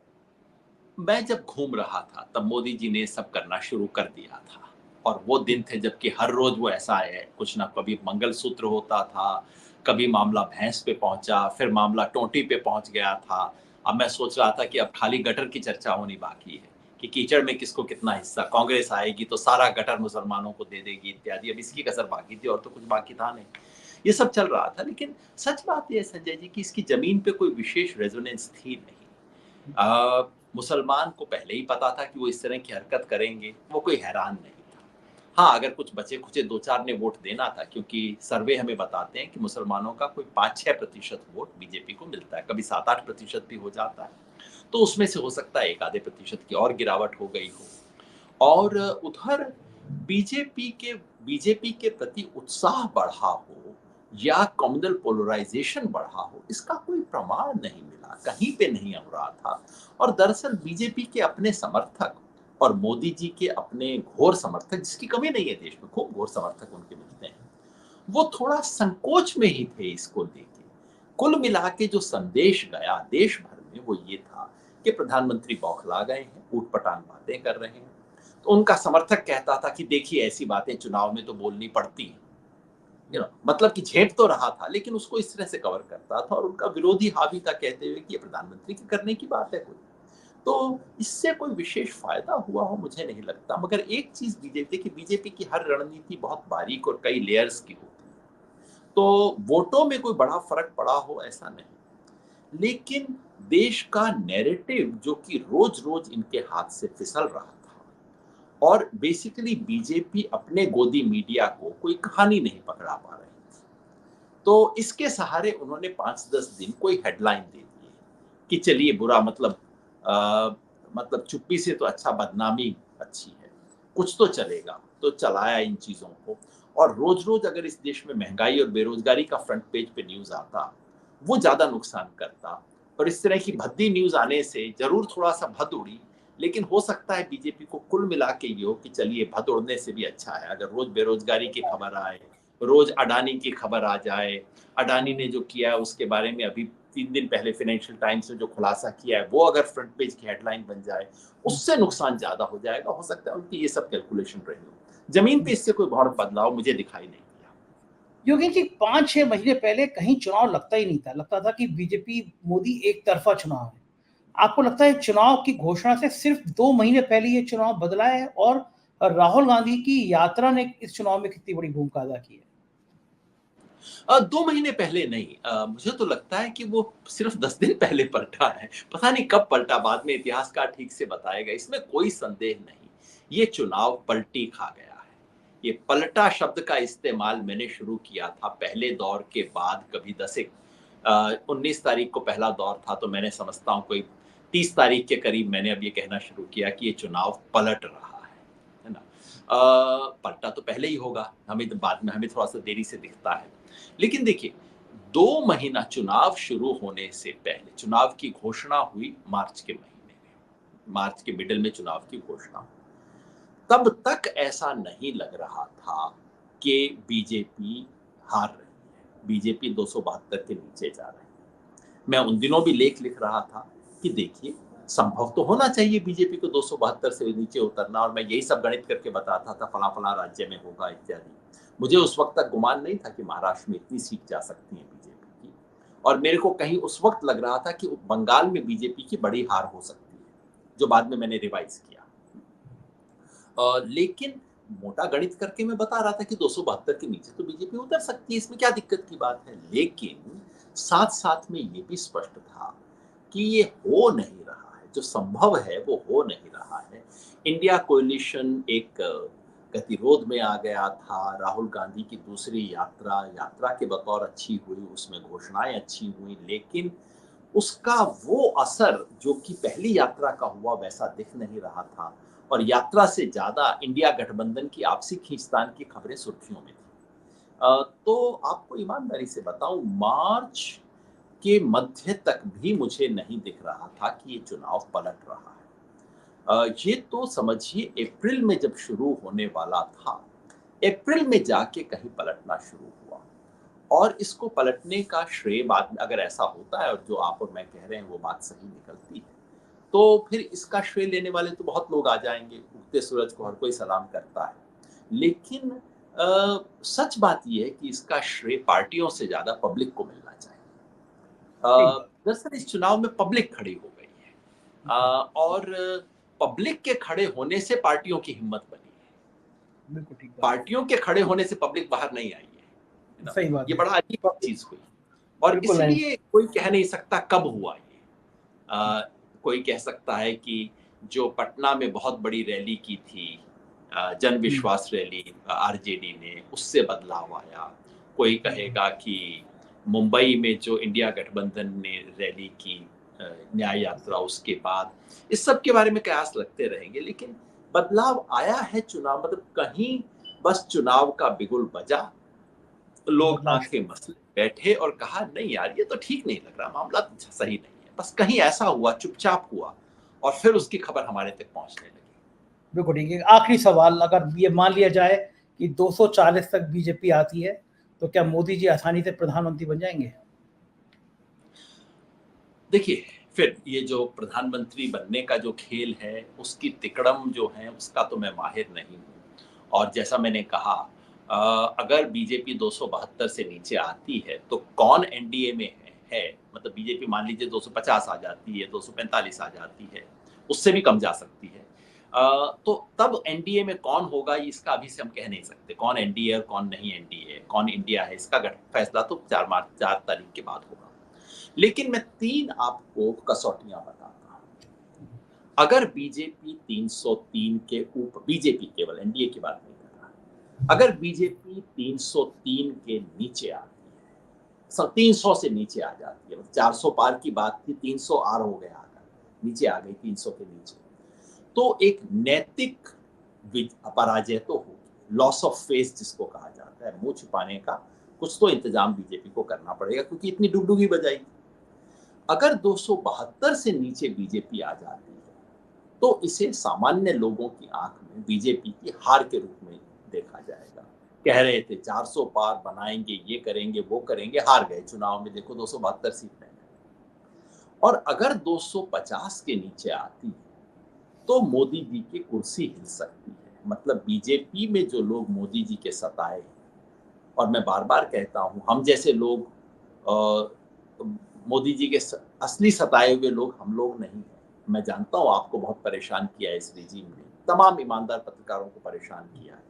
[SPEAKER 2] मैं जब घूम रहा था, तब मोदी जी ने सब करना शुरू कर दिया था और वो दिन थे जबकि हर रोज़ वो ऐसा है, कुछ ना कभी मंगलसूत्र होता था, कभी मामला भैंस पे पहुँचा, फिर मामला टोंटी पे पहुँच गया था। अब मैं सोच रहा था कि अब खाली गटर की चर्चा होनी बाकी है, कि कीचड़ में किसको कितना हिस्सा, कांग्रेस आएगी तो सारा गटर मुसलमानों को दे देगी इत्यादि। अब इसकी कसर बाकी थी और तो कुछ बाकी था नहीं। ये सब चल रहा था, लेकिन सच बात ये है संजय जी कि इसकी ज़मीन पे कोई विशेष रेज़ोनेंस थी नहीं। मुसलमान को पहले ही पता था कि वो इस तरह की हरकत करेंगे, वो कोई हैरान नहीं था। हाँ, अगर कुछ बचे-खुचे 2-4 ने वोट देना था, क्योंकि सर्वे हमें बताते हैं कि मुसलमानों का कोई 5-6% वोट बीजेपी को मिलता है, कभी 7-8% भी हो जाता है। तो उसमें से हो सकता है 1 आधे प्रतिशत की और गिरावट हो गई हो। और उधर बीजेपी के बीजेपी के प्रति उत्साह बढ़ा हो या कम्युनल पोलराइजेशन बढ़ा हो, इसका कोई प्रमाण नहीं मिला, कहीं पे नहीं हो रहा था। और दरअसल बीजेपी के अपने समर्थक और मोदी जी के अपने घोर समर्थक, जिसकी कमी नहीं है देश में, खूब घोर समर्थक उनके मिलते हैं, वो थोड़ा संकोच में ही थे इसको लेके। कुल मिला के जो संदेश गया देश भर में वो ये था कि प्रधानमंत्री बौखला गए हैं, ऊट-पटांग बातें कर रहे हैं। तो उनका समर्थक कहता था कि देखिए ऐसी बातें चुनाव में तो बोलनी पड़ती हैं। मतलब कि झेप तो रहा था, लेकिन उसको इस तरह से कवर करता था और उनका विरोधी हावी था कहते हुए कि ये प्रधानमंत्री के करने की बात है कोई। तो इससे कोई विशेष फ़ायदा हुआ हो मुझे नहीं लगता, मगर एक चीज़ बीजेपी की हर रणनीति बहुत बारीक और कई लेयर्स की होती है। तो वोटों में कोई बड़ा फ़र्क पड़ा हो ऐसा नहीं। लेकिन देश का नैरेटिव जो कि रोज़-रोज़ इनके हाथ से फिसल रहा था और बेसिकली बीजेपी अपने गोदी मीडिया को कोई कहानी नहीं पकड़ा पा रही थी। तो इसके सहारे उन्होंने 5-10 दिन कोई हेडलाइन दे दी कि चलिए बुरा अ, मतलब चुप्पी से तो अच्छा बदनामी अच्छी है। कुछ तो चलेगा, तो चलाया इन चीज़ों को और रोज़-रोज़ अगर इस देश में महँगाई और बेरोज़गारी का फ्रंट पेज पे न्यूज़ आता, वो ज़्यादा नुकसान करता और इस तरह की भद्दी न्यूज़ आने से ज़रूर थोड़ा-सा भद उड़ी, लेकिन हो सकता है बीजेपी को कुल मिला के ये हो कि चलिए भद उड़ने से भी अच्छा है, अगर रोज़ बेरोज़गारी की खबर आए, रोज़ अडानी की खबर आ जाए, अडानी ने जो किया है उसके बारे में अभी 3 दिन पहले फाइनेंशियल टाइम्स ने जो खुलासा किया है, वो अगर फ्रंट पेज की हेडलाइन बन जाए, उससे नुकसान ज़्यादा हो जाएगा। हो सकता है उनकी ये सब कैलकुलेशन रही हो। ज़मीन पे इससे कोई बहुत बदलाव मुझे दिखाई नहीं दिया।
[SPEAKER 1] योगी जी 5-6 महीने पहले कहीं चुनाव लगता ही नहीं था। लगता था कि बीजेपी मोदी एक तरफ़ा चुनाव है। आपको लगता है चुनाव की घोषणा से सिर्फ़ 2 महीने पहले ये चुनाव बदला है और राहुल गांधी की यात्रा ने इस चुनाव में कितनी बड़ी भूमिका अदा की है?
[SPEAKER 2] 2 महीने पहले नहीं, मुझे तो लगता है कि वो सिर्फ़ 10 दिन पहले पलटा है। पता नहीं कब पलटा, बाद में इतिहासकार ठीक से बताएगा, इसमें कोई संदेह नहीं। ये चुनाव पलटी खा गया है। ये पलटा शब्द का इस्तेमाल मैंने शुरू किया था पहले दौर के बाद, कभी 19 तारीख को पहला दौर था, तो मैंने समझता हूँ कोई 30 तारीख के करीब मैंने अब ये कहना शुरू किया कि ये चुनाव पलट रहा है ना। पलटा तो पहले ही होगा, हमें तो बाद में हमें थोड़ा सा देरी से दिखता है। लेकिन देखिए 2 महीना चुनाव शुरू होने से पहले, चुनाव की घोषणा हुई मार्च के महीने में, मार्च के मिडिल में चुनाव की घोषणा हुई। तब तक ऐसा नहीं लग रहा था कि बीजेपी हार रही है, बीजेपी 272 के नीचे जा रही है। मैं उन दिनों भी लेख लिख रहा था कि देखिए संभव तो होना चाहिए बीजेपी को 272 से नीचे उतरना, और मैं यही सब गणित करके बताता था फला फला राज्य में होगा इत्यादि। मुझे उस वक्त तक गुमान नहीं था कि महाराष्ट्र में इतनी सीट जा सकती है बीजेपी की, और मेरे को कहीं उस वक्त लग रहा था कि बंगाल में बीजेपी की बड़ी हार हो सकती है, जो बाद में मैंने रिवाइज किया। लेकिन मोटा गणित करके मैं बता रहा था कि 272 के नीचे तो बीजेपी उतर सकती है, इसमें क्या दिक्कत की बात है। लेकिन साथ साथ में ये भी स्पष्ट था कि ये हो नहीं रहा है, जो संभव है वो हो नहीं रहा है। इंडिया कोलिशन एक गतिरोध में आ गया था। राहुल गांधी की दूसरी यात्रा के बतौर अच्छी हुई, उसमें घोषणाएं अच्छी हुई, लेकिन उसका वो असर जो कि पहली यात्रा का हुआ वैसा दिख नहीं रहा था, और यात्रा से ज्यादा इंडिया गठबंधन की आपसी खींचतान की खबरें सुर्खियों में थी। तो आपको ईमानदारी से बताऊं, मार्च के मध्य तक भी मुझे नहीं दिख रहा था कि ये चुनाव पलट रहा है। ये तो समझिए अप्रैल में जब शुरू होने वाला था, अप्रैल में जाके कहीं पलटना शुरू हुआ, और इसको पलटने का श्रेय बाद में अगर ऐसा होता है और जो आप और मैं कह रहे हैं वो बात सही निकलती है, तो फिर इसका श्रेय लेने वाले तो बहुत लोग आ जाएंगे। उगते सूरज को हर कोई सलाम करता है, लेकिन सच बात यह है कि इसका श्रेय पार्टियों से ज्यादा पब्लिक को मिलना चाहिए। दरअसल इस चुनाव में पब्लिक खड़ी हो गई है, और पब्लिक के खड़े होने से पार्टियों की हिम्मत बनी है।
[SPEAKER 1] बिल्कुल ठीक बात।
[SPEAKER 2] पार्टियों के खड़े होने से पब्लिक बाहर नहीं आई है ना?
[SPEAKER 1] सही बात
[SPEAKER 2] ये
[SPEAKER 1] है।
[SPEAKER 2] बड़ा अजीब चीज हुई, और
[SPEAKER 1] बिल्कुल नहीं।
[SPEAKER 2] इसलिए कोई कह नहीं सकता कब हुआ ये। कोई कह सकता है कि जो पटना में बहुत बड़ी रैली की थी, जन विश्वास रैली आरजेडी ने, उससे बदलाव आया। कोई कहेगा कि मुंबई में जो इंडिया गठबंधन ने रैली की, न्याय यात्रा, उसके बाद, इस सब के बारे में कयास लगते रहेंगे, लेकिन बदलाव आया है। चुनाव मतलब कहीं बस चुनाव का बिगुल बजा, लोग आंखें मसले बैठे और कहा नहीं यार ये तो ठीक नहीं लग रहा, मामला तो सही नहीं है। बस कहीं ऐसा हुआ, चुपचाप हुआ, और फिर उसकी खबर हमारे तक पहुंचने लगी।
[SPEAKER 1] बिल्कुल ठीक है। आखिरी सवाल, अगर ये मान लिया जाए कि 240 तक बीजेपी आती है, तो क्या मोदी जी आसानी से प्रधानमंत्री बन जाएंगे?
[SPEAKER 2] देखिए, फिर ये जो प्रधानमंत्री बनने का जो खेल है, उसकी तिकड़म जो है उसका तो मैं माहिर नहीं हूँ। और जैसा मैंने कहा, अगर बीजेपी 272 से नीचे आती है तो कौन एनडीए में है, मतलब बीजेपी मान लीजिए 250 आ जाती है, 245 आ जाती है, उससे भी कम जा सकती है, तो तब एनडीए में कौन होगा इसका अभी से हम कह नहीं सकते। कौन एनडीए और कौन नहीं एनडीए, कौन इंडिया है, इसका फैसला तो 4 तारीख के बाद होगा। लेकिन मैं 3 आपको कसौटियां बताता हूं। अगर बीजेपी 303 के ऊपर, बीजेपी केवल एनडीए की बात नहीं कर रहा, अगर बीजेपी 303 के नीचे आती है, 300 से नीचे आ जाती है, 400 पार की बात थी, 300 आर हो गया, आकर नीचे आ गई 300 के नीचे, तो एक नैतिक पराजय तो होगी, लॉस ऑफ फेस जिसको कहा जाता है, मुंह छिपाने का कुछ तो इंतजाम बीजेपी को करना पड़ेगा, क्योंकि इतनी डुगडुगी बजाई। अगर 272 से नीचे बीजेपी आ जाती है तो इसे सामान्य लोगों की आंख में बीजेपी की हार के रूप में देखा जाएगा। कह रहे थे 400 पार बनाएंगे, ये करेंगे, वो करेंगे, हार गए चुनाव में, देखो 272 सीट रह गए। और अगर 250 के नीचे आती है तो मोदी जी की कुर्सी हिल सकती है। मतलब बीजेपी में जो लोग मोदी जी के सताए, और मैं बार बार कहता हूं, हम जैसे लोग मोदी जी के असली सताए हुए लोग हम लोग नहीं हैं। मैं जानता हूं आपको बहुत परेशान किया है इस रिजीम ने, तमाम ईमानदार पत्रकारों को परेशान किया है,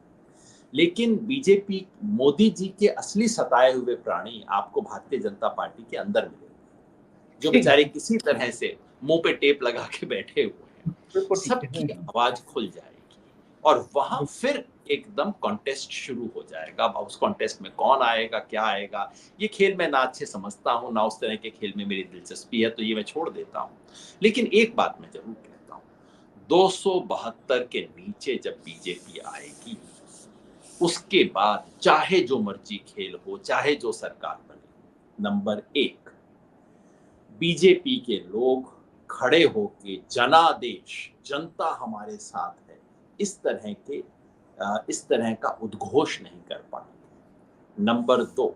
[SPEAKER 2] लेकिन बीजेपी, मोदी जी के असली सताए हुए प्राणी आपको भारतीय जनता पार्टी के अंदर मिलेंगे, जो बेचारे किसी तरह से मुंह पे टेप लगा के बैठे हुए हैं। सबकी आवाज खुल जाएगी, और वहां फिर एकदम कॉन्टेस्ट शुरू हो जाएगा। अब उस कॉन्टेस्ट में कौन आएगा, क्या आएगा, ये खेल मैं ना अच्छे समझता हूँ, ना उस तरह के खेल में मेरी दिलचस्पी है, तो ये मैं छोड़ देता हूँ। लेकिन एक बात मैं जरूर कहता हूँ, 272 के नीचे जब बीजेपी आएगी, उसके बाद चाहे जो मर्जी खेल हो, चाहे जो सरकार बने, नंबर 1 बीजेपी के लोग खड़े होके जनादेश, जनता हमारे साथ है, इस तरह का उद्घोष नहीं कर पाएंगे। नंबर 2,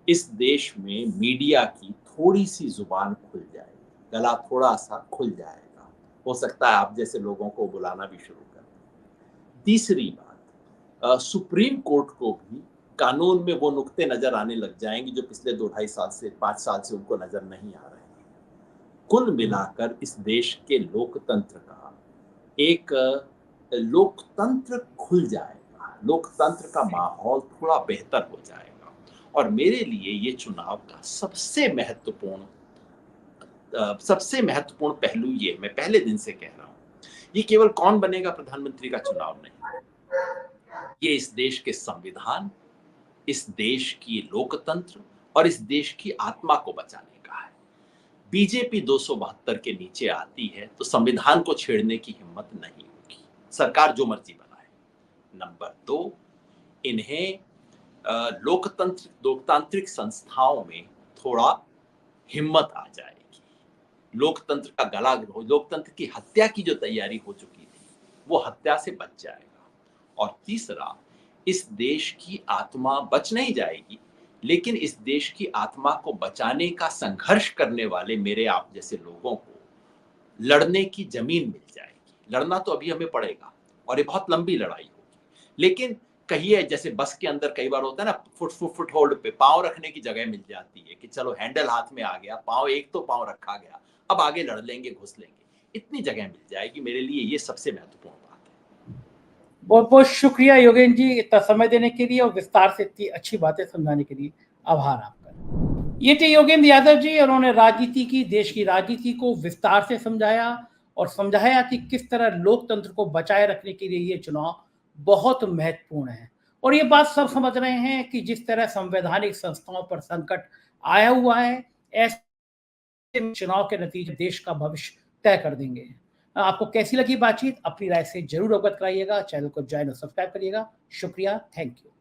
[SPEAKER 2] इस देश में मीडिया की थोड़ी सी जुबान खुल जाएगी, गला थोड़ा सा खुल जाएगा, हो सकता है आप जैसे लोगों को बुलाना भी शुरू कर दें। तीसरी बात, सुप्रीम कोर्ट को भी कानून में वो नुक्ते नजर आने लग जाएंगे जो पिछले 2-2.5 साल से 5 साल से उनको नजर नहीं आ रहे हैं। कुल मिलाकर इस देश के लोकतंत्र का एक लोकतंत्र खुल जाएगा, लोकतंत्र का माहौल थोड़ा बेहतर हो जाएगा। और मेरे लिए ये चुनाव का सबसे महत्वपूर्ण पहलू ये, मैं पहले दिन से कह रहा हूं, ये केवल कौन बनेगा प्रधानमंत्री का चुनाव नहीं, ये इस देश के संविधान, इस देश की लोकतंत्र और इस देश की आत्मा को बचाने का है। बीजेपी 272 के नीचे आती है तो संविधान को छेड़ने की हिम्मत नहीं होगी, सरकार जो मर्जी बनाए। नंबर 2, इन्हें लोकतांत्रिक संस्थाओं में थोड़ा हिम्मत आ जाएगी, लोकतंत्र का गला, लोकतंत्र की हत्या की जो तैयारी हो चुकी थी वो हत्या से बच जाएगा। और तीसरा, इस देश की आत्मा बच नहीं जाएगी, लेकिन इस देश की आत्मा को बचाने का संघर्ष करने वाले मेरे आप जैसे लोगों को लड़ने की जमीन मिल जाएगी। लड़ना तो अभी हमें पड़ेगा और ये बहुत लंबी लड़ाई होगी, लेकिन कहिए जैसे बस के अंदर कई बार होता है ना, फुट होल्ड पे पांव रखने की जगह मिल जाती है कि चलो हैंडल हाथ में आ गया, पांव, एक तो पांव रखा गया, अब आगे लड़ लेंगे, घुस लेंगे, इतनी जगह मिल जाएगी। मेरे लिए ये सबसे महत्वपूर्ण बात है।
[SPEAKER 1] बहुत बहुत शुक्रिया योगेंद्र जी, इतना समय देने के लिए और विस्तार से इतनी अच्छी बातें समझाने के लिए आभार आपका। ये थे योगेंद्र यादव जी, उन्होंने राजनीति की, देश की राजनीति को विस्तार से समझाया और समझाया कि किस तरह लोकतंत्र को बचाए रखने के लिए ये चुनाव बहुत महत्वपूर्ण है। और ये बात सब समझ रहे हैं कि जिस तरह संवैधानिक संस्थाओं पर संकट आया हुआ है, ऐसे चुनाव के नतीजे देश का भविष्य तय कर देंगे। आपको कैसी लगी बातचीत, अपनी राय से जरूर अवगत कराइएगा। चैनल को ज्वाइन और सब्सक्राइब करिएगा। शुक्रिया, थैंक यू।